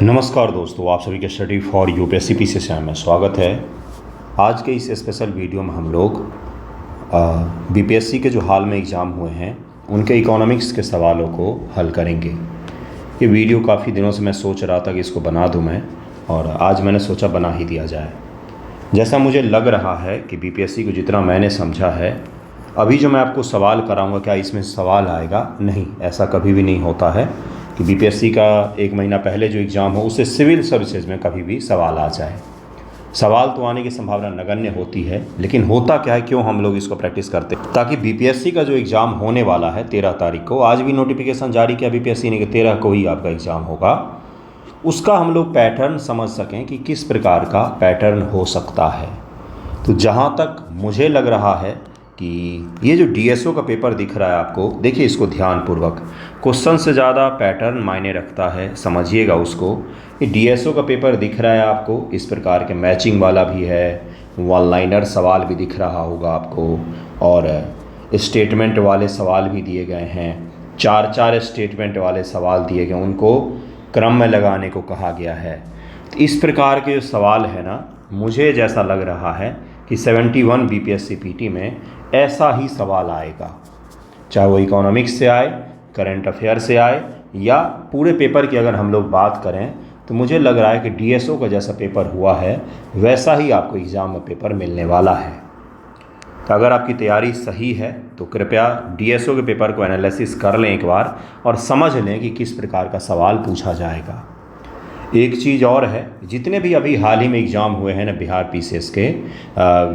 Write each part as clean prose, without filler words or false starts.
नमस्कार दोस्तों, आप सभी के स्टडी फॉर यूपीएससी पीसीएस में स्वागत है। आज के इस स्पेशल वीडियो में हम लोग बीपीएससी के जो हाल में एग्ज़ाम हुए हैं उनके इकोनॉमिक्स के सवालों को हल करेंगे। ये वीडियो काफ़ी दिनों से मैं सोच रहा था कि इसको बना दूं मैं, और आज मैंने सोचा बना ही दिया जाए। जैसा मुझे लग रहा है कि बीपीएससी को जितना मैंने समझा है, अभी जो मैं आपको सवाल कराऊँगा क्या इसमें सवाल आएगा? नहीं, ऐसा कभी भी नहीं होता है कि बीपीएससी का एक महीना पहले जो एग्ज़ाम हो उससे सिविल सर्विसेज में कभी भी सवाल आ जाए। सवाल तो आने की संभावना नगण्य होती है, लेकिन होता क्या है, क्यों हम लोग इसको प्रैक्टिस करते हैं? ताकि बीपीएससी का जो एग्ज़ाम होने वाला है 13 तारीख को, आज भी नोटिफिकेशन जारी किया बीपीएससी ने कि 13 को ही आपका एग्ज़ाम होगा, उसका हम लोग पैटर्न समझ सकें कि किस प्रकार का पैटर्न हो सकता है। तो जहाँ तक मुझे लग रहा है कि ये जो डीएसओ का पेपर दिख रहा है आपको, देखिए इसको ध्यानपूर्वक, क्वेश्चन से ज़्यादा पैटर्न मायने रखता है, समझिएगा उसको। ये डीएसओ का पेपर दिख रहा है आपको, इस प्रकार के मैचिंग वाला भी है, वन लाइनर सवाल भी दिख रहा होगा आपको, और स्टेटमेंट वाले सवाल भी दिए गए हैं। चार स्टेटमेंट वाले सवाल दिए गए, उनको क्रम में लगाने को कहा गया है। तो इस प्रकार के जो सवाल है ना, मुझे जैसा लग रहा है कि 71 बीपीएससी पीटी में ऐसा ही सवाल आएगा, चाहे वो इकोनॉमिक्स से आए, करंट अफेयर से आए, या पूरे पेपर की अगर हम लोग बात करें तो मुझे लग रहा है कि डीएसओ का जैसा पेपर हुआ है वैसा ही आपको एग्ज़ाम में पेपर मिलने वाला है। तो अगर आपकी तैयारी सही है तो कृपया डीएसओ के पेपर को एनालिसिस कर लें एक बार और समझ लें कि किस प्रकार का सवाल पूछा जाएगा। एक चीज़ और है, जितने भी अभी हाल ही में एग्ज़ाम हुए हैं ना बिहार पीसीएस के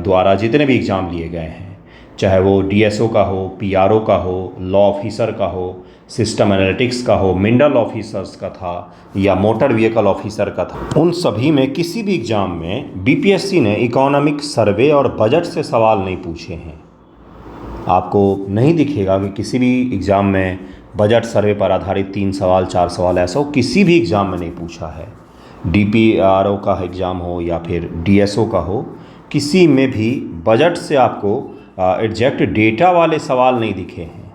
द्वारा, जितने भी एग्ज़ाम लिए गए हैं, चाहे वो डीएसओ का हो, पीआरओ का हो, लॉ ऑफिसर का हो, सिस्टम एनालिटिक्स का हो, मिनरल ऑफिसर्स का था, या मोटर व्हीकल ऑफिसर का था, उन सभी में किसी भी एग्ज़ाम में बीपीएससी ने इकोनॉमिक सर्वे और बजट से सवाल नहीं पूछे हैं। आपको नहीं दिखेगा कि किसी भी एग्ज़ाम में बजट सर्वे पर आधारित 3 सवाल 4 सवाल ऐसा हो, किसी भी एग्ज़ाम में नहीं पूछा है। डीपीआरओ का एग्ज़ाम हो या फिर डीएसओ का हो, किसी में भी बजट से आपको एग्जैक्ट डेटा वाले सवाल नहीं दिखे हैं।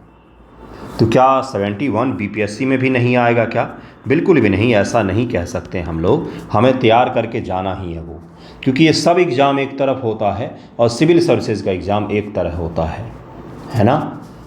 तो क्या 71 बीपीएससी में भी नहीं आएगा क्या? बिल्कुल भी नहीं, ऐसा नहीं कह सकते हम लोग। हमें तैयार करके जाना ही है वो, क्योंकि ये सब एग्ज़ाम एक तरफ होता है और सिविल सर्विसेज का एग्ज़ाम एक तरह होता है ना।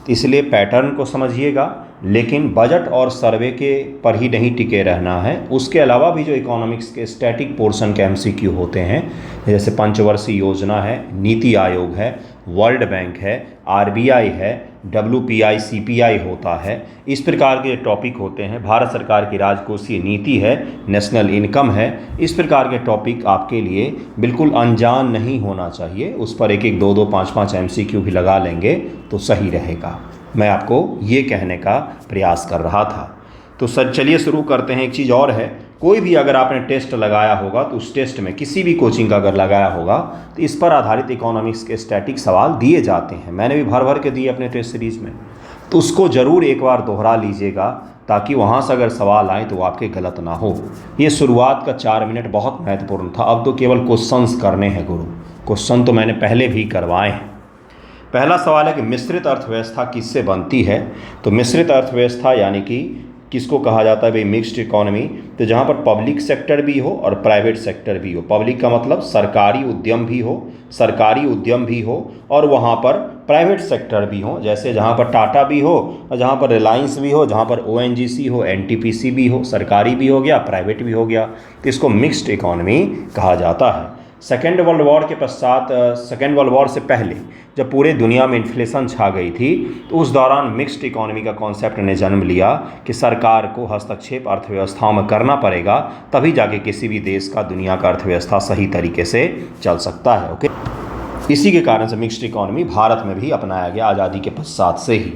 तो इसलिए पैटर्न को समझिएगा, लेकिन बजट और सर्वे के पर ही नहीं टिके रहना है। उसके अलावा भी जो इकोनॉमिक्स के स्टैटिक पोर्शन के एमसीक्यू होते हैं, जैसे पंचवर्षीय योजना है, नीति आयोग है, वर्ल्ड बैंक है, आरबीआई है, डब्ल्यूपीआई सीपीआई होता है, इस प्रकार के टॉपिक होते हैं, भारत सरकार की राजकोषीय नीति है, नेशनल इनकम है, इस प्रकार के टॉपिक आपके लिए बिल्कुल अनजान नहीं होना चाहिए। उस पर एक 2 5 एमसीक्यू भी लगा लेंगे तो सही रहेगा। मैं आपको ये कहने का प्रयास कर रहा था। तो सर चलिए शुरू करते हैं। एक चीज़ और है, कोई भी अगर आपने टेस्ट लगाया होगा तो उस टेस्ट में किसी भी कोचिंग का अगर लगाया होगा तो इस पर आधारित इकोनॉमिक्स के स्टैटिक सवाल दिए जाते हैं। मैंने भी भर भर के दिए अपने टेस्ट सीरीज़ में, तो उसको ज़रूर एक बार दोहरा लीजिएगा, ताकि वहाँ से अगर सवाल आए तो आपके गलत ना हो। ये शुरुआत का 4 मिनट बहुत महत्वपूर्ण था। अब तो केवल क्वेश्चंस करने हैं गुरु, क्वेश्चन तो मैंने पहले भी करवाए हैं। पहला सवाल है कि मिश्रित अर्थव्यवस्था किससे बनती है? तो मिश्रित अर्थव्यवस्था यानी कि किसको कहा जाता है भाई? Mixed economy. तो जहाँ पर पब्लिक सेक्टर भी हो और प्राइवेट सेक्टर भी हो। पब्लिक का मतलब सरकारी उद्यम भी हो, सरकारी उद्यम भी हो, और वहाँ पर प्राइवेट सेक्टर भी हो, जैसे जहाँ पर टाटा भी हो और जहाँ पर रिलायंस भी हो, जहाँ पर ओएनजीसी हो, एनटीपीसी भी हो, सरकारी भी हो गया, प्राइवेट भी हो गया। तो इसको मिक्स्ड इकोनॉमी कहा जाता है। सेकेंड वर्ल्ड वॉर के पश्चात, सेकेंड वर्ल्ड वॉर से पहले जब पूरे दुनिया में इन्फ्लेशन छा गई थी, तो उस दौरान मिक्स्ड इकोनॉमी का कॉन्सेप्ट ने जन्म लिया कि सरकार को हस्तक्षेप अर्थव्यवस्थाओं में करना पड़ेगा, तभी जाके किसी भी देश का, दुनिया का अर्थव्यवस्था सही तरीके से चल सकता है। ओके, इसी के कारण से मिक्स्ड इकोनॉमी भारत में भी अपनाया गया आज़ादी के पश्चात से ही।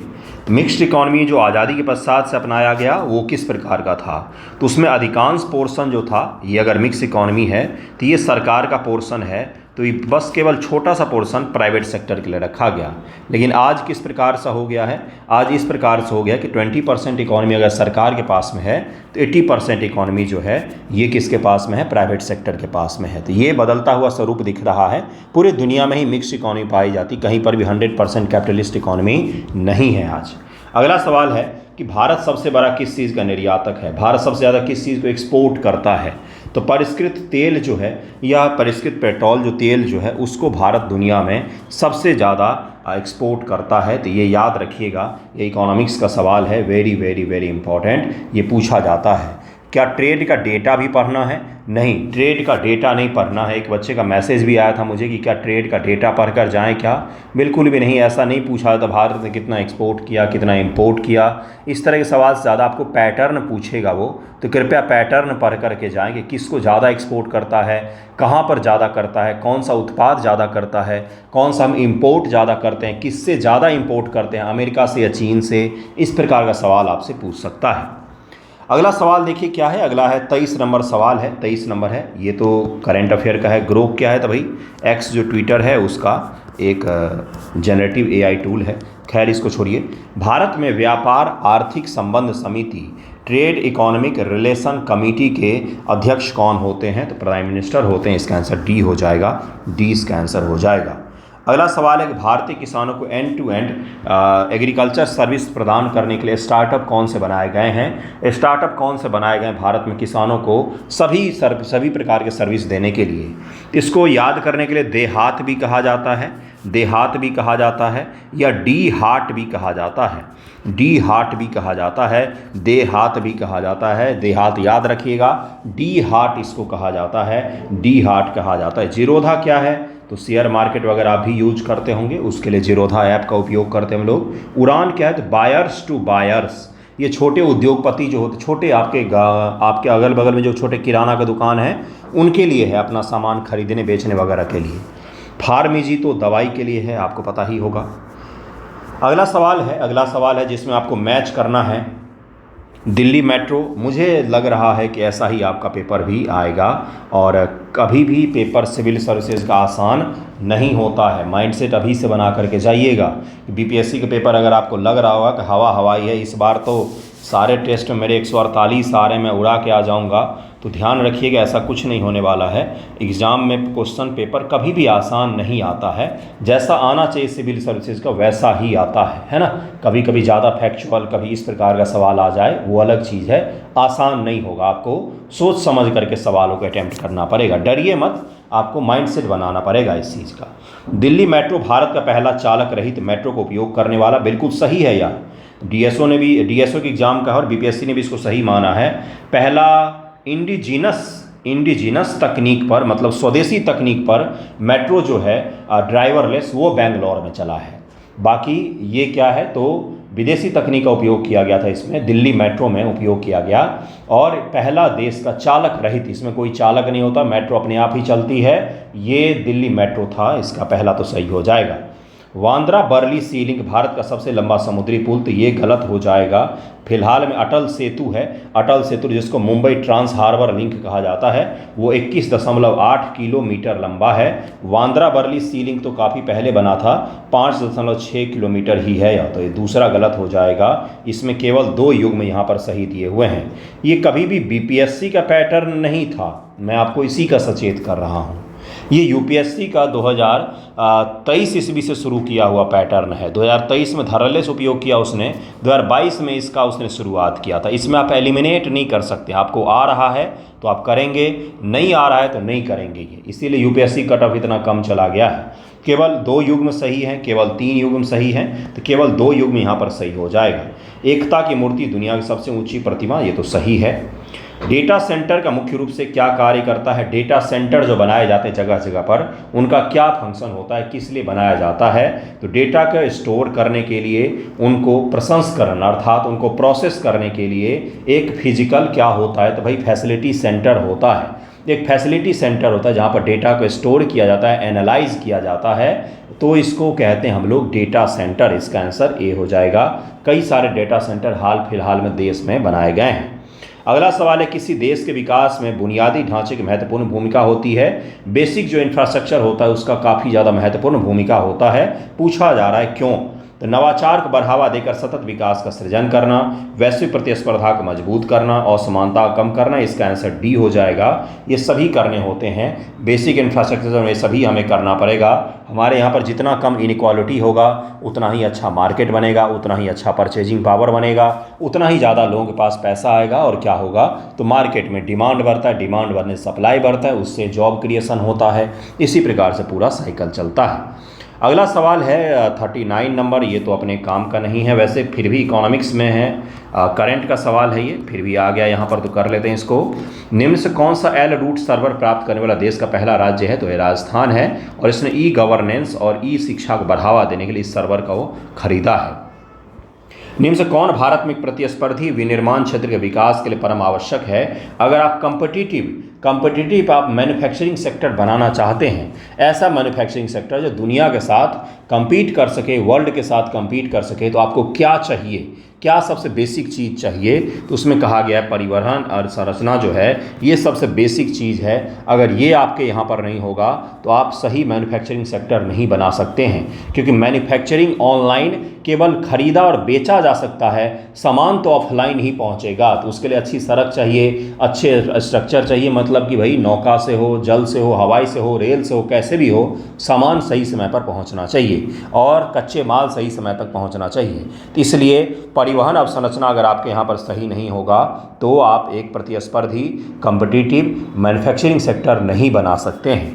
मिक्स्ड इकोनॉमी जो आज़ादी के पश्चात से अपनाया गया वो किस प्रकार का था? तो उसमें अधिकांश पोर्शन जो था, ये अगर मिक्स इकोनॉमी है तो ये सरकार का पोर्शन है, तो ये बस केवल छोटा सा पोर्शन प्राइवेट सेक्टर के लिए रखा गया। लेकिन आज किस प्रकार सा हो गया है? आज इस प्रकार से हो गया कि 20% इकोनॉमी अगर सरकार के पास में है तो 80% इकोनॉमी जो है ये किसके पास में है? प्राइवेट सेक्टर के पास में है। तो ये बदलता हुआ स्वरूप दिख रहा है। पूरे दुनिया में ही मिक्स इकोनॉमी पाई जाती, कहीं पर भी 100% कैपिटलिस्ट इकोनॉमी नहीं है आज। अगला सवाल है कि भारत सबसे बड़ा किस चीज़ का निर्यातक है, भारत सबसे ज़्यादा किस चीज़ को एक्सपोर्ट करता है, तो परिष्कृत तेल जो है या परिष्कृत पेट्रोल जो तेल जो है उसको भारत दुनिया में सबसे ज़्यादा एक्सपोर्ट करता है। तो ये याद रखिएगा, ये इकोनॉमिक्स का सवाल है, वेरी वेरी वेरी इंपॉर्टेंट, ये पूछा जाता है। क्या ट्रेड का डेटा भी पढ़ना है? नहीं, ट्रेड का डेटा नहीं पढ़ना है। एक बच्चे का मैसेज भी आया था मुझे कि क्या ट्रेड का डेटा पढ़कर जाएं क्या? बिल्कुल भी नहीं, ऐसा नहीं पूछा जाता भारत ने कितना एक्सपोर्ट किया, कितना इंपोर्ट किया। इस तरह के सवाल से ज़्यादा आपको पैटर्न पूछेगा वो, तो कृपया पैटर्न पढ़ करके जाएं कि किसको ज़्यादा एक्सपोर्ट करता है, कहाँ पर ज़्यादा करता है, कौन सा उत्पाद ज़्यादा करता है, कौन सा हम इम्पोर्ट ज़्यादा करते हैं, किससे ज़्यादा इम्पोर्ट करते हैं, अमेरिका से या चीन से। इस प्रकार का सवाल आपसे पूछ सकता है। अगला सवाल देखिए क्या है, अगला है 23 नंबर सवाल है, 23 नंबर है, ये तो करंट अफेयर का है। ग्रोक क्या है? तो भाई एक्स जो ट्विटर है उसका एक जनरेटिव एआई टूल है। खैर इसको छोड़िए। भारत में व्यापार आर्थिक संबंध समिति ट्रेड इकोनॉमिक रिलेशन कमेटी के अध्यक्ष कौन होते हैं? तो प्राइम मिनिस्टर होते हैं। इसका आंसर डी हो जाएगा, डी इसका आंसर हो जाएगा। अगला सवाल है कि भारतीय किसानों को end to end agriculture service प्रदान करने के लिए स्टार्टअप कौन से बनाए गए हैं? स्टार्टअप कौन से बनाए गए हैं भारत में किसानों को सभी प्रकार के सर्विस देने के लिए? इसको याद करने के लिए देहात भी कहा जाता है, देहात भी कहा जाता है, या डी हाट भी कहा जाता है, डी हाट भी कहा जाता है, देहात भी कहा जाता है। देहात याद रखिएगा, डी हाट इसको कहा जाता है, डी हाट कहा जाता है। जीरोधा क्या है? तो शेयर मार्केट वगैरह आप भी यूज करते होंगे, उसके लिए जीरोधा ऐप का उपयोग करते हैं हम लोग। उड़ान क्या है? तो बायर्स टू बायर्स, ये छोटे उद्योगपति जो होते, छोटे आपके अगल बगल में जो छोटे किराना का दुकान है उनके लिए है, अपना सामान खरीदने बेचने वगैरह के लिए। फार्मेजी तो दवाई के लिए है, आपको पता ही होगा। अगला सवाल है जिसमें आपको मैच करना है दिल्ली मेट्रो। मुझे लग रहा है कि ऐसा ही आपका पेपर भी आएगा, और कभी भी पेपर सिविल सर्विसेज का आसान नहीं होता है। माइंडसेट अभी से बना करके जाइएगा। बीपीएससी के पेपर अगर आपको लग रहा होगा कि हवा हवाई है, इस बार तो सारे टेस्ट में मेरे 148 आ रहे हैं, मैं उड़ा के आ जाऊंगा, तो ध्यान रखिएगा ऐसा कुछ नहीं होने वाला है। एग्ज़ाम में क्वेश्चन पेपर कभी भी आसान नहीं आता है, जैसा आना चाहिए सिविल सर्विसेज का वैसा ही आता है ना। कभी कभी ज़्यादा फैक्चुअल, कभी इस प्रकार का सवाल आ जाए, वो अलग चीज़ है, आसान नहीं होगा। आपको सोच समझ करके सवालों को अटैम्प्ट करना पड़ेगा, डरिए मत, आपको माइंडसेट बनाना पड़ेगा इस चीज़ का। दिल्ली मेट्रो भारत का पहला चालक रहित मेट्रो को उपयोग करने वाला, बिल्कुल सही है यार। डीएसओ के एग्ज़ाम का और बीपीएससी ने भी इसको सही माना है। पहला इंडिजिनस तकनीक पर, मतलब स्वदेशी तकनीक पर मेट्रो जो है ड्राइवरलेस, वो बेंगलोर में चला है। बाकी ये क्या है, तो विदेशी तकनीक का उपयोग किया गया था, इसमें दिल्ली मेट्रो में उपयोग किया गया। और पहला देश का चालक रहित, इसमें कोई चालक नहीं होता, मेट्रो अपने आप ही चलती है, ये दिल्ली मेट्रो था, इसका पहला तो सही हो जाएगा। वांद्रा बर्ली सी लिंक भारत का सबसे लंबा समुद्री पुल, तो ये गलत हो जाएगा। फिलहाल में अटल सेतु है, अटल सेतु जिसको मुंबई ट्रांस हार्बर लिंक कहा जाता है, वो 21.8 किलोमीटर लंबा है। वांद्रा बर्ली सी लिंक तो काफ़ी पहले बना था, 5.6 किलोमीटर ही है, या तो ये दूसरा गलत हो जाएगा। इसमें केवल 2 युग्म यहाँ पर सही दिए हुए हैं। ये कभी भी बीपीएससी का पैटर्न नहीं था, मैं आपको इसी का सचेत कर रहा हूँ। ये यूपीएससी का 2023 ईस्वी से शुरू किया हुआ पैटर्न है। 2023 में धरलेस उपयोग किया उसने, 2022 में इसका उसने शुरुआत किया था। इसमें आप एलिमिनेट नहीं कर सकते, आपको आ रहा है तो आप करेंगे, नहीं आ रहा है तो नहीं करेंगे ये, इसीलिए यूपीएससी कट ऑफ इतना कम चला गया है। केवल 2 युग्म सही हैं, केवल 3 युग्म सही हैं, तो केवल 2 युग्म यहाँ पर सही हो जाएगा। एकता की मूर्ति दुनिया की सबसे ऊंची प्रतिमा, ये तो सही है। डेटा सेंटर का मुख्य रूप से क्या कार्य करता है? डेटा सेंटर जो बनाए जाते हैं जगह जगह पर, उनका क्या फंक्शन होता है, किस लिए बनाया जाता है? तो डेटा का स्टोर करने के लिए, उनको प्रसंस्करण अर्थात उनको प्रोसेस करने के लिए एक फिजिकल क्या होता है? तो भाई फैसिलिटी सेंटर होता है। एक फैसिलिटी सेंटर होता है जहाँ पर डेटा को स्टोर किया जाता है, एनालाइज किया जाता है, तो इसको कहते हैं हम लोग डेटा सेंटर। इसका आंसर ए हो जाएगा। कई सारे डेटा सेंटर हाल फिलहाल में देश में बनाए गए हैं। अगला सवाल है, किसी देश के विकास में बुनियादी ढांचे की महत्वपूर्ण भूमिका होती है? बेसिक जो इंफ्रास्ट्रक्चर होता है उसका काफ़ी ज़्यादा महत्वपूर्ण भूमिका होता है। पूछा जा रहा है क्यों? तो नवाचार को बढ़ावा देकर सतत विकास का सृजन करना, वैश्विक प्रतिस्पर्धा को मजबूत करना, असमानता कम करना, इसका आंसर डी हो जाएगा। ये सभी करने होते हैं, बेसिक इंफ्रास्ट्रक्चर में सभी हमें करना पड़ेगा। हमारे यहाँ पर जितना कम इनइक्वालिटी होगा उतना ही अच्छा मार्केट बनेगा, उतना ही अच्छा परचेजिंग पावर बनेगा, उतना ही ज़्यादा लोगों के पास पैसा आएगा और क्या होगा, तो मार्केट में डिमांड बढ़ता है, डिमांड बढ़ने से सप्लाई बढ़ता है, उससे जॉब क्रिएशन होता है। इसी प्रकार से पूरा साइकिल चलता है। अगला सवाल है 39 नंबर। ये तो अपने काम का नहीं है, वैसे फिर भी इकोनॉमिक्स में है, करंट का सवाल है ये, फिर भी आ गया यहाँ पर तो कर लेते हैं इसको। निम्न से कौन सा एल रूट सर्वर प्राप्त करने वाला देश का पहला राज्य है, तो ये राजस्थान है और इसने ई गवर्नेंस और ई शिक्षा को बढ़ावा देने के लिए इस सर्वर का वो खरीदा है। निम्न से कौन भारत में प्रतिस्पर्धी विनिर्माण क्षेत्र के विकास के लिए परम आवश्यक है। अगर आप कंपटीटिव आप मैन्युफैक्चरिंग सेक्टर बनाना चाहते हैं, ऐसा मैन्युफैक्चरिंग सेक्टर जो दुनिया के साथ compete कर सके, वर्ल्ड के साथ compete कर सके, तो आपको क्या चाहिए, क्या सबसे बेसिक चीज़ चाहिए, तो उसमें कहा गया है परिवहन और संरचना जो है ये सबसे बेसिक चीज़ है। अगर ये आपके यहाँ पर नहीं होगा तो आप सही मैन्युफैक्चरिंग सेक्टर नहीं बना सकते हैं, क्योंकि मैन्युफैक्चरिंग ऑनलाइन केवल खरीदा और बेचा जा सकता है, सामान तो ऑफलाइन ही पहुँचेगा। तो उसके लिए अच्छी सड़क चाहिए, अच्छे स्ट्रक्चर चाहिए, मतलब कि भाई नौका से हो, जल से हो, हवाई से हो, रेल से हो, कैसे भी हो, सामान सही समय पर पहुँचना चाहिए और कच्चे माल सही समय तक पहुँचना चाहिए। तो इसलिए परिवहन अवसंरचना अगर आपके यहाँ पर सही नहीं होगा तो आप एक प्रतिस्पर्धी कॉम्पिटिटिव मैन्युफैक्चरिंग सेक्टर नहीं बना सकते हैं।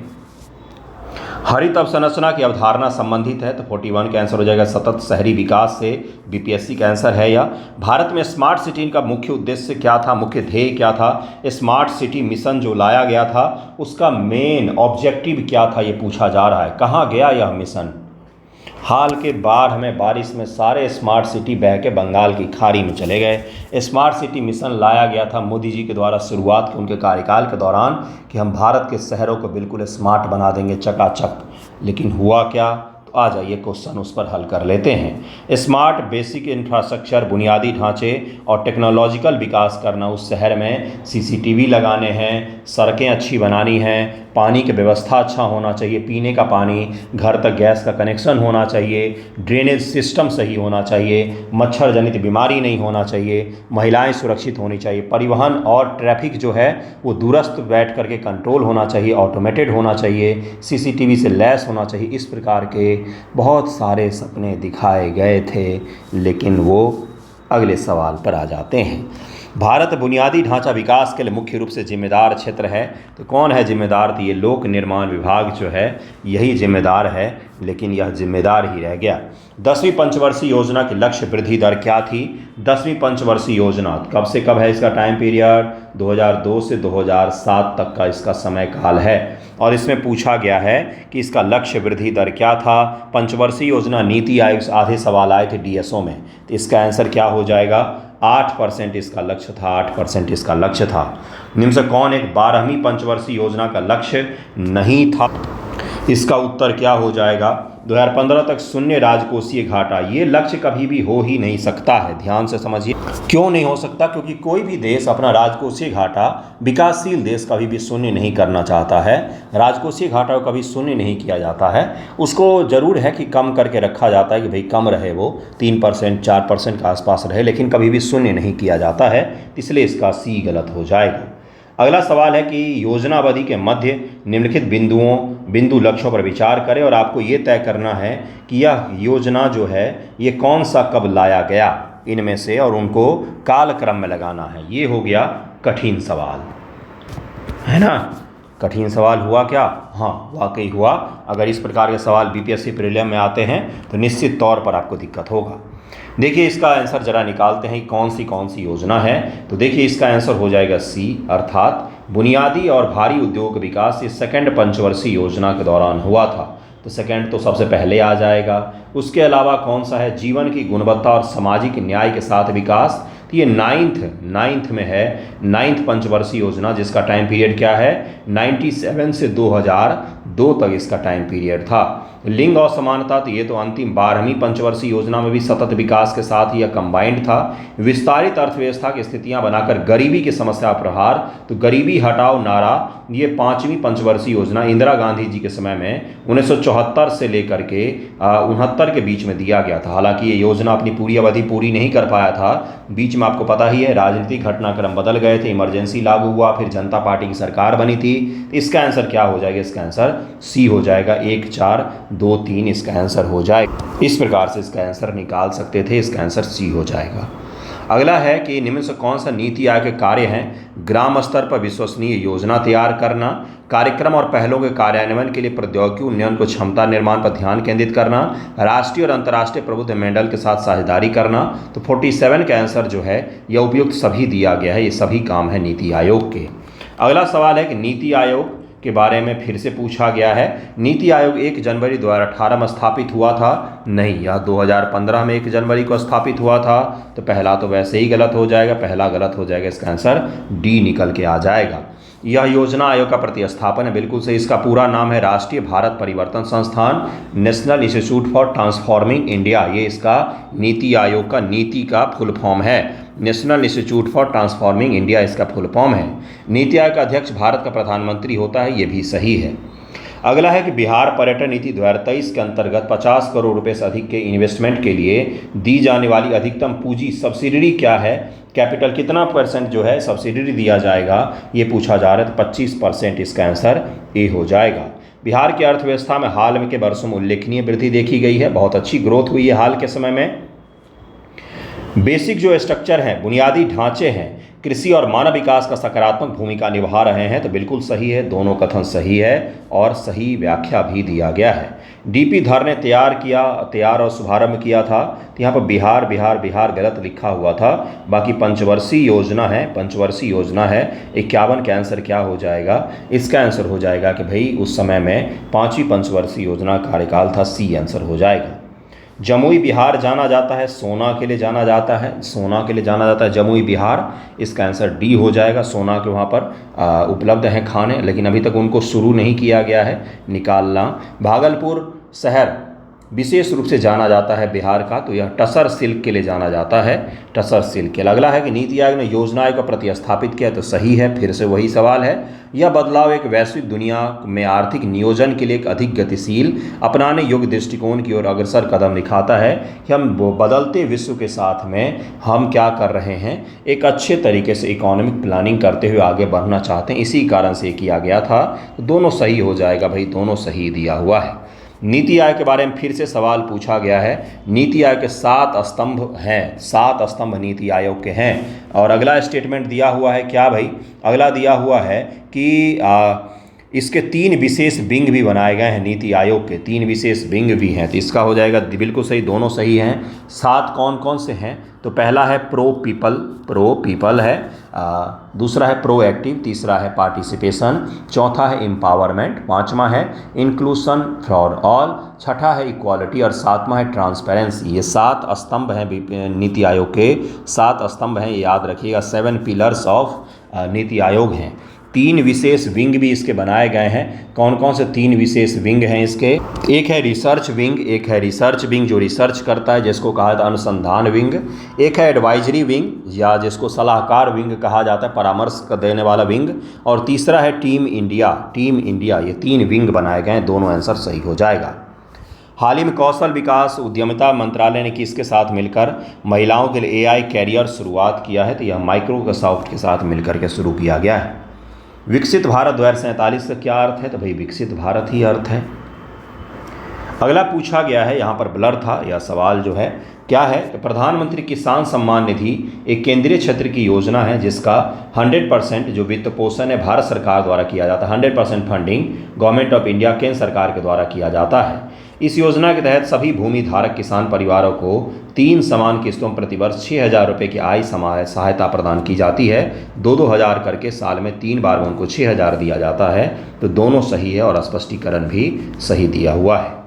हरित अवसंरचना की अवधारणा संबंधित है, तो 41 का आंसर हो जाएगा सतत शहरी विकास से, बीपीएससी का आंसर है। या भारत में स्मार्ट सिटी का मुख्य उद्देश्य क्या था, मुख्य ध्येय क्या था, स्मार्ट सिटी मिशन जो लाया गया था उसका मेन ऑब्जेक्टिव क्या था, ये पूछा जा रहा है। कहाँ गया यह मिशन। हाल के बाढ़ में, बारिश में सारे स्मार्ट सिटी बह के बंगाल की खाड़ी में चले गए। स्मार्ट सिटी मिशन लाया गया था मोदी जी के द्वारा शुरुआत के उनके कार्यकाल के दौरान कि हम भारत के शहरों को बिल्कुल स्मार्ट बना देंगे चकाचक। लेकिन हुआ क्या, तो आ जाइए क्वेश्चन उस पर हल कर लेते हैं। स्मार्ट बेसिक इंफ्रास्ट्रक्चर, बुनियादी ढांचे और टेक्नोलॉजिकल विकास करना, उस शहर में सीसीटीवी लगाने हैं, सड़कें अच्छी बनानी हैं, पानी की व्यवस्था अच्छा होना चाहिए, पीने का पानी, घर तक गैस का कनेक्शन होना चाहिए, ड्रेनेज सिस्टम सही होना चाहिए, मच्छर जनित बीमारी नहीं होना चाहिए, महिलाएं सुरक्षित होनी चाहिए, परिवहन और ट्रैफिक जो है वो दूरस्थ बैठ करके कंट्रोल होना चाहिए, ऑटोमेटेड होना चाहिए, सीसीटीवी से लैस होना चाहिए। इस प्रकार के बहुत सारे सपने दिखाए गए थे, लेकिन वो अगले सवाल पर आ जाते हैं। भारत बुनियादी ढांचा विकास के लिए मुख्य रूप से जिम्मेदार क्षेत्र है, तो कौन है जिम्मेदार, तो ये लोक निर्माण विभाग जो है यही जिम्मेदार है, लेकिन यह जिम्मेदार ही रह गया। 10वीं पंचवर्षीय योजना की लक्ष्य वृद्धि दर क्या थी। 10वीं पंचवर्षीय योजना कब से कब है, इसका टाइम पीरियड 2002 से 2007 तक का इसका समय काल है और इसमें पूछा गया है कि इसका लक्ष्य वृद्धि दर क्या था। पंचवर्षीय योजना नीति आयोग से आधे सवाल आए थे डीएसओ में, तो इसका आंसर क्या हो जाएगा, 8% इसका लक्ष्य था, 8% इसका लक्ष्य था। निम्न से कौन एक 12वीं पंचवर्षीय योजना का लक्ष्य नहीं था, इसका उत्तर क्या हो जाएगा, 2015 तक शून्य राजकोषीय घाटा। ये लक्ष्य कभी भी हो ही नहीं सकता है, ध्यान से समझिए। क्यों नहीं हो सकता, क्योंकि कोई भी देश अपना राजकोषीय घाटा, विकासशील देश कभी भी शून्य नहीं करना चाहता है। राजकोषीय घाटा को कभी शून्य नहीं किया जाता है, उसको ज़रूर है कि कम करके रखा जाता है कि भाई कम रहे, वो 3% 4% के आसपास रहे, लेकिन कभी भी शून्य नहीं किया जाता है, इसलिए इसका सी गलत हो जाएगा। अगला सवाल है कि योजनावधि के मध्य निम्नलिखित बिंदु लक्ष्यों पर विचार करें और आपको ये तय करना है कि यह योजना जो है ये कौन सा कब लाया गया इनमें से, और उनको कालक्रम में लगाना है। ये हो गया कठिन सवाल, है ना। कठिन सवाल हुआ क्या, हाँ वाकई हुआ। अगर इस प्रकार के सवाल बीपीएससी प्रीलिम में आते हैं तो निश्चित तौर पर आपको दिक्कत होगा। देखिए इसका आंसर जरा निकालते हैं, कौन सी योजना है। तो देखिए इसका आंसर हो जाएगा सी, अर्थात बुनियादी और भारी उद्योग विकास, ये सेकंड पंचवर्षीय योजना के दौरान हुआ था, तो सेकंड तो सबसे पहले आ जाएगा। उसके अलावा कौन सा है, जीवन की गुणवत्ता और सामाजिक न्याय के साथ विकास, तो ये नाइन्थ में है, 9th पंचवर्षीय योजना, जिसका टाइम पीरियड क्या है, 97 से 2002 तक इसका टाइम पीरियड था। लिंग असमानता, तो ये तो अंतिम 12वीं पंचवर्षीय योजना में भी सतत विकास के साथ यह कंबाइंड था। विस्तारित अर्थव्यवस्था की स्थितियां बनाकर गरीबी की समस्या प्रहार, तो गरीबी हटाओ नारा, ये 5वीं पंचवर्षीय योजना इंदिरा गांधी जी के समय में 1974 से लेकर के 69 के बीच में दिया गया था। हालांकि ये योजना अपनी पूरी अवधि पूरी नहीं कर पाया था, बीच में आपको पता ही है राजनीतिक घटनाक्रम बदल गए थे, इमरजेंसी लागू हुआ, फिर जनता पार्टी की सरकार बनी थी। इसका आंसर क्या हो जाएगा, इसका आंसर सी हो जाएगा, 1 4 2 3 इसका आंसर हो जाएगा। इस प्रकार से इसका आंसर निकाल सकते थे, इसका आंसर सी हो जाएगा। अगला है कि निम्न से कौन सा नीति आयोग के कार्य हैं, ग्राम स्तर पर विश्वसनीय योजना तैयार करना, कार्यक्रम और पहलों के कार्यान्वयन के लिए प्रौद्योगिकी उन्नयन को क्षमता निर्माण पर ध्यान केंद्रित करना, राष्ट्रीय और अंतर्राष्ट्रीय प्रबुद्ध मंडल के साथ साझेदारी करना। तो 47 का आंसर जो है यह उपयुक्त सभी दिया गया है, ये सभी काम है नीति आयोग के। अगला सवाल है कि नीति आयोग के बारे में फिर से पूछा गया है। नीति आयोग 1 जनवरी 2018 में स्थापित हुआ था, नहीं, यह 2015 में 1 जनवरी को स्थापित हुआ था। तो पहला तो वैसे ही गलत हो जाएगा, पहला गलत हो जाएगा, इसका आंसर डी निकल के आ जाएगा। यह योजना आयोग का प्रतिस्थापन है, बिल्कुल सही। इसका पूरा नाम है राष्ट्रीय भारत परिवर्तन संस्थान, national institute for transforming India. ये इसका नीति आयोग का नीति का फुल फॉर्म है, national institute for transforming India इसका फुल फॉर्म है। नीति आयोग का अध्यक्ष भारत का प्रधानमंत्री होता है, ये भी सही है। अगला है कि बिहार पर्यटन नीति 2023 के अंतर्गत 50 करोड़ रुपए से अधिक के इन्वेस्टमेंट के लिए दी जाने वाली अधिकतम पूंजी सब्सिडी क्या है, कैपिटल कितना % जो है सब्सिडी दिया जाएगा, ये पूछा जा रहा है। तो 25% इसका आंसर ए हो जाएगा। बिहार की अर्थव्यवस्था में हाल में के वर्षों में उल्लेखनीय वृद्धि देखी गई है, बहुत अच्छी ग्रोथ हुई है हाल के समय में। बेसिक जो स्ट्रक्चर हैं, बुनियादी ढांचे हैं, कृषि और मानव विकास का सकारात्मक भूमिका निभा रहे हैं। तो बिल्कुल सही है, दोनों कथन सही है और सही व्याख्या भी दिया गया है। डीपी धर ने तैयार और शुभारंभ किया था। तो यहाँ पर बिहार बिहार बिहार गलत लिखा हुआ था, बाकी पंचवर्षीय योजना है, 51 का आंसर क्या हो जाएगा, इसका आंसर हो जाएगा कि भाई उस समय में 5वीं पंचवर्षीय योजना कार्यकाल था, सी आंसर हो जाएगा। जमुई बिहार जाना जाता है, सोना के लिए जाना जाता है, जमुई बिहार, इसका आंसर डी हो जाएगा। सोना के वहाँ पर उपलब्ध हैं खाने, लेकिन अभी तक उनको शुरू नहीं किया गया है निकालना। भागलपुर शहर विशेष रूप से जाना जाता है बिहार का, तो यह टसर सिल्क के लिए जाना जाता है, टसर सिल्क के लिए। अगला है कि नीति आयोग ने योजना आयोग को प्रतिस्थापित किया, तो सही है, फिर से वही सवाल है। यह बदलाव एक वैश्विक दुनिया में आर्थिक नियोजन के लिए एक अधिक गतिशील, अपनाने योग्य दृष्टिकोण की ओर अग्रसर कदम दिखाता है कि हम बदलते विश्व के साथ में हम क्या कर रहे हैं, एक अच्छे तरीके से इकोनॉमिक प्लानिंग करते हुए आगे बढ़ना चाहते हैं, इसी कारण से किया गया था। तो दोनों सही हो जाएगा भाई, दोनों सही दिया हुआ है। नीति आयोग के बारे में फिर से सवाल पूछा गया है। नीति आयोग के 7 स्तंभ हैं, 7 स्तंभ नीति आयोग के हैं। और अगला स्टेटमेंट दिया हुआ है क्या भाई, अगला दिया हुआ है कि इसके 3 विशेष विंग भी बनाए गए हैं, नीति आयोग के 3 विशेष विंग भी हैं। तो इसका हो जाएगा बिल्कुल सही, दोनों सही हैं। 7 कौन कौन से हैं, तो पहला है प्रो पीपल है, दूसरा है प्रो एक्टिव, तीसरा है पार्टिसिपेशन, चौथा है एम्पावरमेंट, 5वां है इंक्लूसन फॉर ऑल, छठा है इक्वालिटी और 7वां है ट्रांसपेरेंसी। ये 7 स्तंभ हैं नीति आयोग के, 7 स्तंभ हैं, ये याद रखिएगा। 7 पिलर्स ऑफ नीति आयोग हैं। 3 विशेष विंग भी इसके बनाए गए हैं। कौन कौन से 3 विशेष विंग हैं इसके, एक है रिसर्च विंग, जो रिसर्च करता है, जिसको कहा जाता है अनुसंधान विंग। एक है एडवाइजरी विंग, या जिसको सलाहकार विंग कहा जाता है, परामर्श देने वाला विंग। और तीसरा है टीम इंडिया। ये 3 विंग बनाए गए हैं, दोनों आंसर सही हो जाएगा। हाल ही में कौशल विकास उद्यमिता मंत्रालय ने किसके साथ मिलकर महिलाओं के लिए AI कैरियर शुरुआत किया है, तो यह माइक्रोसॉफ्ट के साथ मिलकर के शुरू किया गया है। विकसित भारत 2047 का क्या अर्थ है, तो भाई विकसित भारत ही अर्थ है। अगला पूछा गया है, यहाँ पर ब्लर था यह सवाल जो है, क्या है कि प्रधानमंत्री किसान सम्मान निधि एक केंद्रीय क्षेत्र की योजना है, जिसका 100% जो वित्त पोषण है भारत सरकार द्वारा किया जाता है। 100% फंडिंग गवर्नमेंट ऑफ इंडिया केंद्र सरकार के द्वारा किया जाता है। इस योजना के तहत सभी भूमि धारक किसान परिवारों को 3 समान किस्तों में प्रतिवर्ष 6,000 रुपये की आय सहायता प्रदान की जाती है। 2-2 हज़ार करके साल में 3 बार उनको 6,000 दिया जाता है। तो दोनों सही है और स्पष्टीकरण भी सही दिया हुआ है।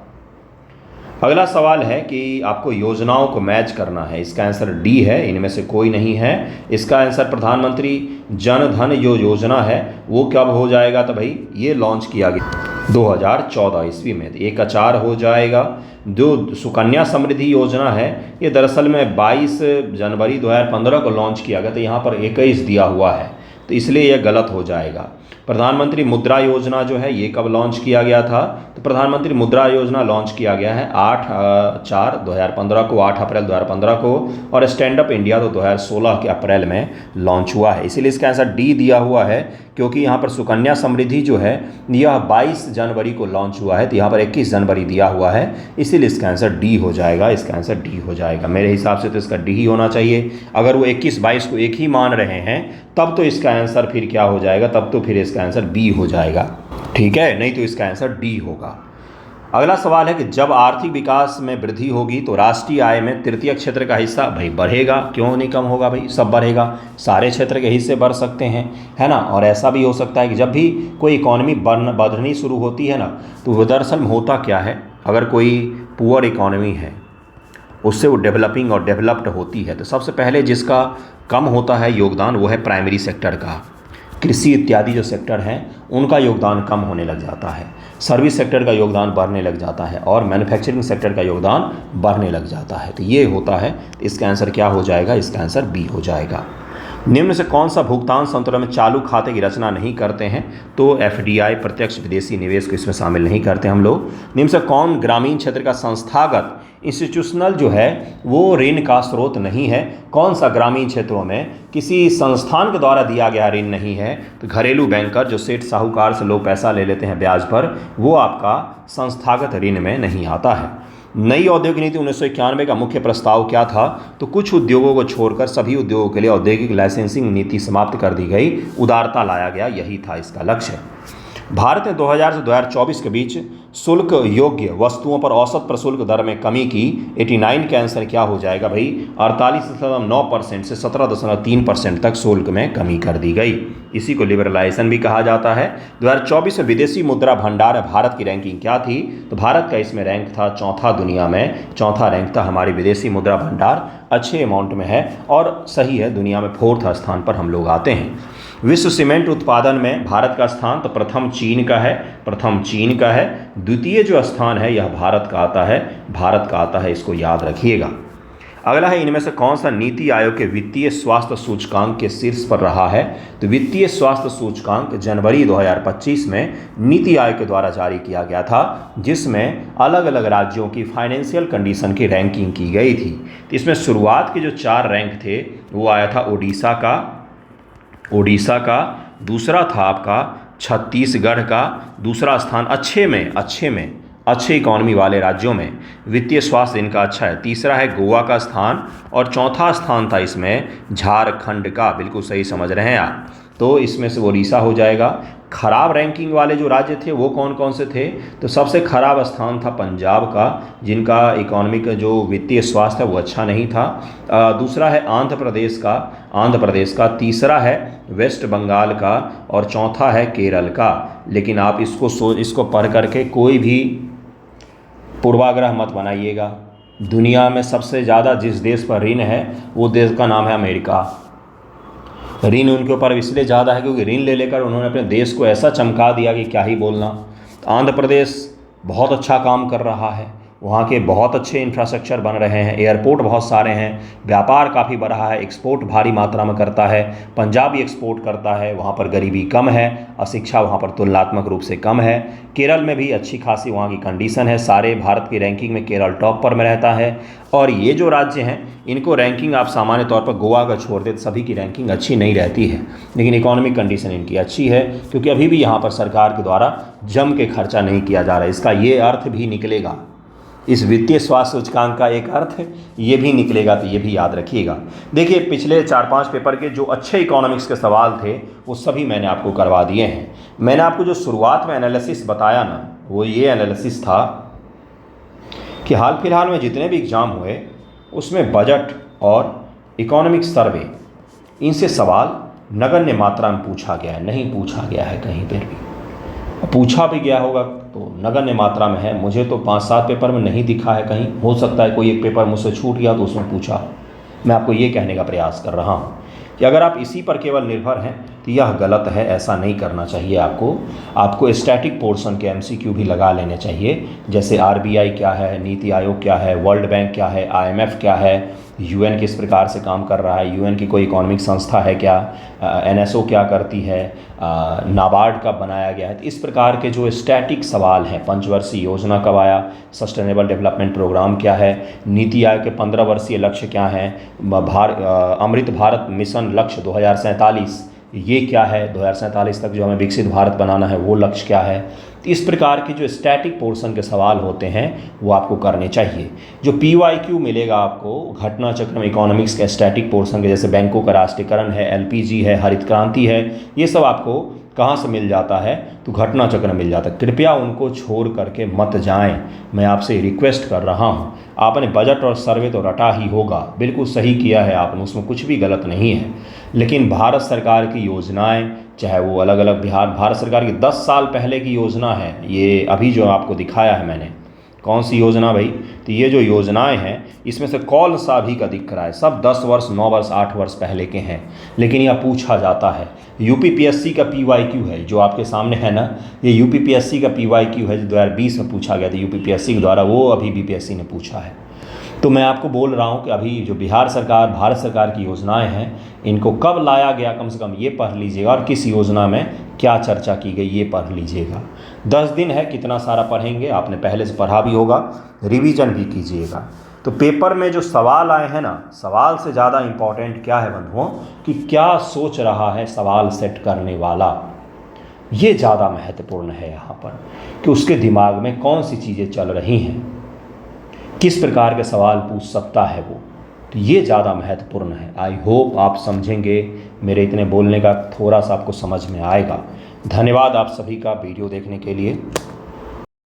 अगला सवाल है कि आपको योजनाओं को मैच करना है। इसका आंसर डी है, इनमें से कोई नहीं है। इसका आंसर प्रधानमंत्री जन धन जो योजना है वो कब हो जाएगा, तो भाई ये लॉन्च किया गया 2014 ईस्वी में, तो एक अचार हो जाएगा। जो सुकन्या समृद्धि योजना है ये दरअसल में 22 जनवरी 2015 को लॉन्च किया गया, तो यहाँ पर 21 दिया हुआ है, तो इसलिए यह गलत हो जाएगा। प्रधानमंत्री मुद्रा योजना जो है ये कब लॉन्च किया गया था, तो प्रधानमंत्री मुद्रा योजना लॉन्च किया गया है 8/4/2015 को, 8 अप्रैल 2015 को, और स्टैंड अप इंडिया तो 2016 के अप्रैल में लॉन्च हुआ है। इसीलिए इसका आंसर डी दिया हुआ है, क्योंकि यहाँ पर सुकन्या समृद्धि जो है यह 22 जनवरी को लॉन्च हुआ है, तो यहाँ पर 21 जनवरी दिया हुआ है, इसीलिए इसका आंसर डी हो जाएगा। इसका आंसर डी हो जाएगा मेरे हिसाब से, तो इसका डी ही होना चाहिए। अगर वो 21-22 को एक ही मान रहे हैं तब तो इसका आंसर फिर क्या हो जाएगा, तब तो फिर इसका आंसर बी हो जाएगा, ठीक है, नहीं तो इसका आंसर डी होगा। अगला सवाल है कि जब आर्थिक विकास में वृद्धि होगी तो राष्ट्रीय आय में तृतीय क्षेत्र का हिस्सा भाई बढ़ेगा, क्यों नहीं कम होगा भाई, सब बढ़ेगा, सारे क्षेत्र के हिस्से बढ़ सकते हैं, है ना। और ऐसा भी हो सकता है कि जब भी कोई इकॉनमी बढ़नी शुरू होती है ना, तो दरअसल में होता क्या है, अगर कोई पुअर इकॉनमी है उससे वो डेवलपिंग और डेवलप्ड होती है, तो सबसे पहले जिसका कम होता है योगदान वो है प्राइमरी सेक्टर का। कृषि इत्यादि जो सेक्टर हैं उनका योगदान कम होने लग जाता है, सर्विस सेक्टर का योगदान बढ़ने लग जाता है, और मैन्युफैक्चरिंग सेक्टर का योगदान बढ़ने लग जाता है, तो ये होता है। तो इसका आंसर क्या हो जाएगा, इसका आंसर बी हो जाएगा। निम्न से कौन सा भुगतान संतुलन में चालू खाते की रचना नहीं करते हैं, तो एफडीआई प्रत्यक्ष विदेशी निवेश को इसमें शामिल नहीं करते हम लोग। निम्न से कौन ग्रामीण क्षेत्र का संस्थागत इंस्टीट्यूशनल जो है वो ऋण का स्रोत नहीं है, कौन सा ग्रामीण क्षेत्रों में किसी संस्थान के द्वारा दिया गया ऋण नहीं है, तो घरेलू बैंकर जो सेठ साहूकार से लोग पैसा ले लेते हैं ब्याज पर, वो आपका संस्थागत ऋण में नहीं आता है। नई औद्योगिक नीति 1991 का मुख्य प्रस्ताव क्या था, तो कुछ उद्योगों को छोड़कर सभी उद्योगों के लिए औद्योगिक लाइसेंसिंग नीति समाप्त कर दी गई, उदारता लाया गया, यही था इसका लक्ष्य। भारत ने 2000 से 2024 के बीच शुल्क योग्य वस्तुओं पर औसत प्रशुल्क दर में कमी की। 89 का आंसर क्या हो जाएगा भाई, 48.9% से 17.3% तक शुल्क में कमी कर दी गई, इसी को लिबरलाइजेशन भी कहा जाता है। 2024 में विदेशी मुद्रा भंडार भारत की रैंकिंग क्या थी, तो भारत का इसमें रैंक था चौथा, दुनिया में चौथा रैंक था। हमारी विदेशी मुद्रा भंडार अच्छे अमाउंट में है और सही है, दुनिया में 4th स्थान पर हम लोग आते हैं। विश्व सीमेंट उत्पादन में भारत का स्थान तो प्रथम चीन का है, द्वितीय जो स्थान है यह भारत का आता है, इसको याद रखिएगा। अगला है, इनमें से कौन सा नीति आयोग के वित्तीय स्वास्थ्य सूचकांक के शीर्ष पर रहा है, तो वित्तीय स्वास्थ्य सूचकांक जनवरी 2025 में नीति आयोग के द्वारा जारी किया गया था, जिसमें अलग अलग राज्यों की फाइनेंशियल कंडीशन की रैंकिंग की गई थी। तो इसमें शुरुआत के जो 4 रैंक थे वो आया था ओडिशा का, दूसरा था आपका छत्तीसगढ़ का, दूसरा स्थान अच्छे इकॉनमी वाले राज्यों में वित्तीय स्वास्थ्य इनका अच्छा है, तीसरा है गोवा का स्थान, और चौथा स्थान था इसमें झारखंड का। बिल्कुल सही समझ रहे हैं आप, तो इसमें से ओडिशा हो जाएगा। खराब रैंकिंग वाले जो राज्य थे वो कौन कौन से थे, तो सबसे खराब स्थान था पंजाब का, जिनका इकोनॉमिक जो वित्तीय स्वास्थ्य है वो अच्छा नहीं था। दूसरा है आंध्र प्रदेश का, तीसरा है वेस्ट बंगाल का, और चौथा है केरल का। लेकिन आप इसको पढ़ करके कोई भी पूर्वाग्रह मत बनाइएगा। दुनिया में सबसे ज़्यादा जिस देश पर ऋण है वो देश का नाम है अमेरिका। ऋण उनके ऊपर इसलिए ज़्यादा है क्योंकि ऋण ले लेकर उन्होंने अपने देश को ऐसा चमका दिया कि क्या ही बोलना। आंध्र प्रदेश बहुत अच्छा काम कर रहा है, वहाँ के बहुत अच्छे इंफ्रास्ट्रक्चर बन रहे हैं, एयरपोर्ट बहुत सारे हैं, व्यापार काफ़ी बढ़ रहा है, एक्सपोर्ट भारी मात्रा में करता है। पंजाब भी एक्सपोर्ट करता है, वहाँ पर गरीबी कम है, अशिक्षा वहाँ पर तुलनात्मक रूप से कम है। केरल में भी अच्छी खासी वहाँ की कंडीशन है, सारे भारत की रैंकिंग में केरल टॉप पर में रहता है। और ये जो राज्य हैं इनको रैंकिंग आप सामान्य तौर पर गोवा का छोड़ दें, सभी की रैंकिंग अच्छी नहीं रहती है, लेकिन इकोनॉमिक कंडीशन इनकी अच्छी है क्योंकि अभी भी यहाँ पर सरकार के द्वारा जम के खर्चा नहीं किया जा रहा है। इसका ये अर्थ भी निकलेगा, इस वित्तीय स्वास्थ्य सूचकांक का एक अर्थ ये भी निकलेगा, तो ये भी याद रखिएगा। देखिए पिछले 4-5 पेपर के जो अच्छे इकोनॉमिक्स के सवाल थे वो सभी मैंने आपको करवा दिए हैं। मैंने आपको जो शुरुआत में एनालिसिस बताया ना, वो ये एनालिसिस था कि हाल फिलहाल में जितने भी एग्ज़ाम हुए उसमें बजट और इकोनॉमिक सर्वे, इनसे सवाल नगण्य मात्रा में पूछा गया है, नहीं पूछा गया है कहीं पर भी। पूछा भी गया होगा तो नगण्य मात्रा में है। मुझे तो 5-7 पेपर में नहीं दिखा है कहीं, हो सकता है कोई एक पेपर मुझसे छूट गया तो उसमें पूछा हो। मैं आपको ये कहने का प्रयास कर रहा हूँ कि अगर आप इसी पर केवल निर्भर हैं तो यह गलत है, ऐसा नहीं करना चाहिए आपको स्टैटिक पोर्शन के MCQ भी लगा लेने चाहिए। जैसे RBI क्या है, नीति आयोग क्या है, वर्ल्ड बैंक क्या है, IMF क्या है, UN किस प्रकार से काम कर रहा है, UN की कोई इकोनॉमिक संस्था है क्या, NSO क्या करती है, नाबार्ड कब बनाया गया है। तो इस प्रकार के जो स्टैटिक सवाल हैं, पंचवर्षीय योजना कब आया, सस्टेनेबल डेवलपमेंट प्रोग्राम क्या है, नीति आयोग के 15 वर्षीय लक्ष्य क्या हैं, अमृत भारत मिशन लक्ष्य 2047 ये क्या है, 2047 तक जो हमें विकसित भारत बनाना है वो लक्ष्य क्या है। तो इस प्रकार के जो स्टैटिक पोर्शन के सवाल होते हैं वो आपको करने चाहिए। जो PYQ मिलेगा आपको घटना चक्र में इकोनॉमिक्स के स्टैटिक पोर्शन के, जैसे बैंकों का राष्ट्रीयकरण है, LPG है, हरित क्रांति है, ये सब आपको कहाँ से मिल जाता है, तो घटना चक्र मिल जाता है। कृपया उनको छोड़ करके मत जाएं, मैं आपसे रिक्वेस्ट कर रहा हूं। आपने बजट और सर्वे तो रटा ही होगा, बिल्कुल सही किया है आपने, उसमें कुछ भी गलत नहीं है। लेकिन भारत सरकार की योजनाएं, चाहे वो अलग अलग भारत सरकार की 10 साल पहले की योजना है, ये अभी जो आपको दिखाया है मैंने, कौन सी योजना भाई, तो ये जो योजनाएं हैं इसमें से कौन सा भी का दिख रहा है, सब 10 वर्ष 9 वर्ष 8 वर्ष पहले के हैं। लेकिन यह पूछा जाता है। UPPSC का PYQ है जो आपके सामने है ना, ये UPPSC का PYQ है जो 2020 में पूछा गया था UPPSC के द्वारा, वो अभी BPSC ने पूछा है। तो मैं आपको बोल रहा हूँ कि अभी जो बिहार सरकार, भारत सरकार की योजनाएं हैं, इनको कब लाया गया कम से कम ये पढ़ लीजिएगा, और किस योजना में क्या चर्चा की गई ये पढ़ लीजिएगा। 10 दिन है, कितना सारा पढ़ेंगे, आपने पहले से पढ़ा भी होगा, रिवीजन भी कीजिएगा। तो पेपर में जो सवाल आए हैं ना, सवाल से ज़्यादा इम्पॉर्टेंट क्या है बंधुओं, कि क्या सोच रहा है सवाल सेट करने वाला, ये ज़्यादा महत्वपूर्ण है यहाँ पर, कि उसके दिमाग में कौन सी चीज़ें चल रही हैं, किस प्रकार के सवाल पूछ सकता है वो, तो ये ज़्यादा महत्वपूर्ण है। आई होप आप समझेंगे, मेरे इतने बोलने का थोड़ा सा आपको समझ में आएगा। धन्यवाद आप सभी का वीडियो देखने के लिए।